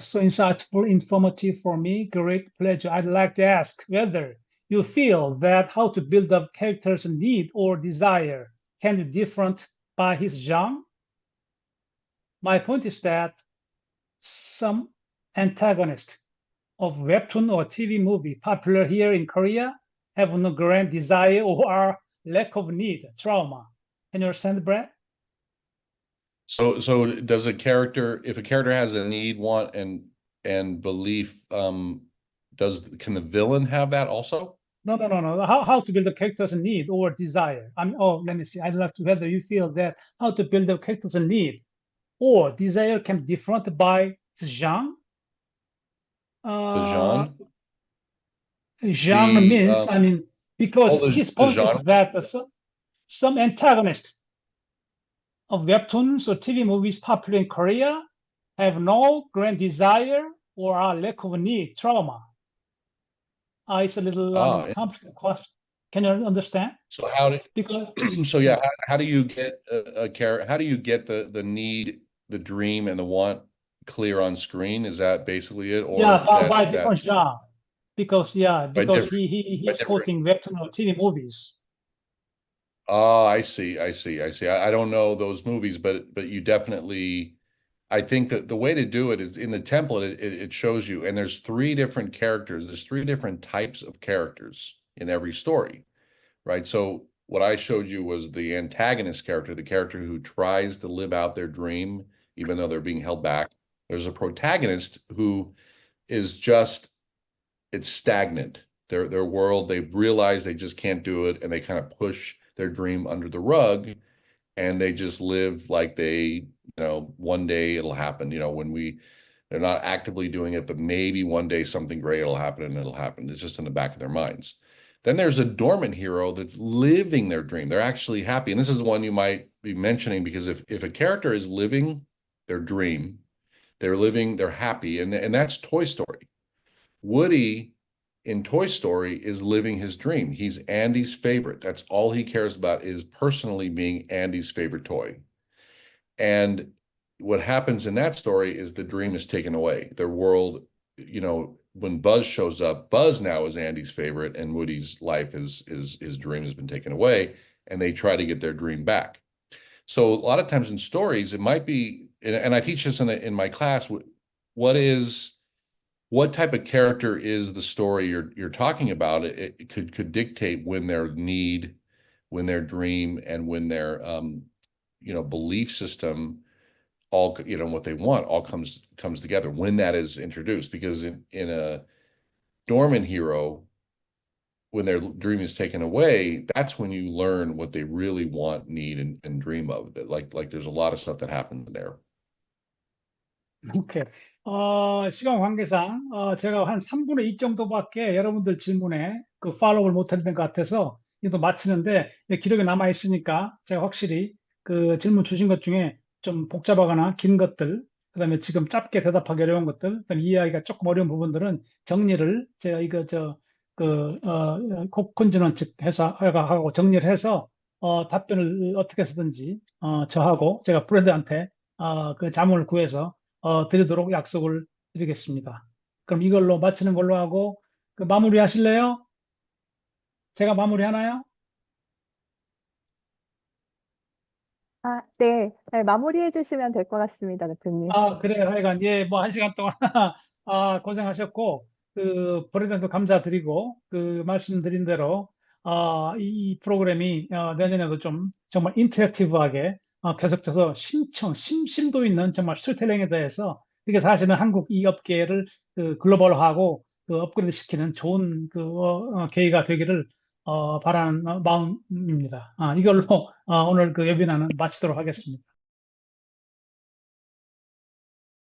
so insightful, informative for me. Great pleasure. I'd like to ask whether you feel that how to build up characters' need or desire can be different by his genre. My point is that some antagonists of webtoon or TV movie popular here in Korea have no grand desire or are lack of need, trauma. Can you understand, Brad? So does if a character has a need, want, and belief, can the villain have that also? No. How to build a character's need or desire? Let me see. I'd love to whether you feel that how to build a character's need or desire can be different by genre. The genre? Genre The means, because his the point is genre? that some antagonists of webtoons or TV movies popular in Korea have no grand desire or are lack of need, trauma. It's a little complicated question. Can you understand? So how do Because so yeah, how do you get a character? How do you get the need, the dream, and the want clear on screen? Is that basically it, or by that different genre. Because by because different by he's different? quoting webtoon or TV movies. Oh, I see. I don't know those movies, but you definitely I think that the way to do it is in the template, it shows you, and there's three different characters. There's three different types of characters in every story, right? So what I showed you was the antagonist character, the character who tries to live out their dream, even though they're being held back. There's a protagonist who is just, it's stagnant. Their world, they've realized they just can't do it, and they kind of push their dream under the rug, and they just live like one day it'll happen, they're not actively doing it, but maybe one day something great will happen and it'll happen. It's just in the back of their minds. Then there's a dormant hero that's living their dream. They're actually happy. And this is the one you might be mentioning, because if a character is living their dream, they're happy. And that's Toy Story. Woody in Toy Story is living his dream. He's Andy's favorite. That's all he cares about, is personally being Andy's favorite toy. And what happens in that story is the dream is taken away. Their world, when Buzz shows up, Buzz now is Andy's favorite, and Woody's life his dream has been taken away, and they try to get their dream back. So a lot of times in stories, it might be, and I teach this in my class, what type of character is the story you're talking about? It could dictate when their need, when their dream, and when their belief system, all what they want, all comes together when that is introduced. Because in a dormant hero, when their dream is taken away, that's when you learn what they really want, need, and dream of. Like there's a lot of stuff that happens there. 오케이. 시간 관계상, 제가 한 3분의 2 정도밖에 여러분들 질문에 그 팔로우를 못했던 것 같아서 이것도 마치는데, 기록에 남아 있으니까 제가 확실히 그 질문 주신 것 중에 좀 복잡하거나 긴 것들, 그다음에 지금 짧게 대답하기 어려운 것들, 그다음에 이해하기가 조금 어려운 부분들은 정리를 제가 콘진원 측 회사하고 정리를 해서 답변을 어떻게 해서든지 저하고 제가 브랜드한테 그 자문을 구해서 드리도록 약속을 드리겠습니다. 그럼 이걸로 마치는 걸로 하고, 그 마무리 하실래요? 제가 마무리 하나요? 네. 네, 마무리해 주시면 될 것 같습니다, 대표님. 그래요. 하여간, 예, 뭐, 1시간 동안, 고생하셨고, 그, 브랜드도 감사드리고, 그, 말씀드린 대로, 이 프로그램이, 내년에도 좀, 정말 인터랙티브하게, 계속해서 심도 있는 정말 스토리텔링에 대해서, 이게 사실은 한국 이 업계를 그 글로벌화하고, 그 업그레이드 시키는 좋은 그, 계기가 되기를, 바라는 마음입니다. 이걸로, 오늘 그 웨비나는 마치도록 하겠습니다.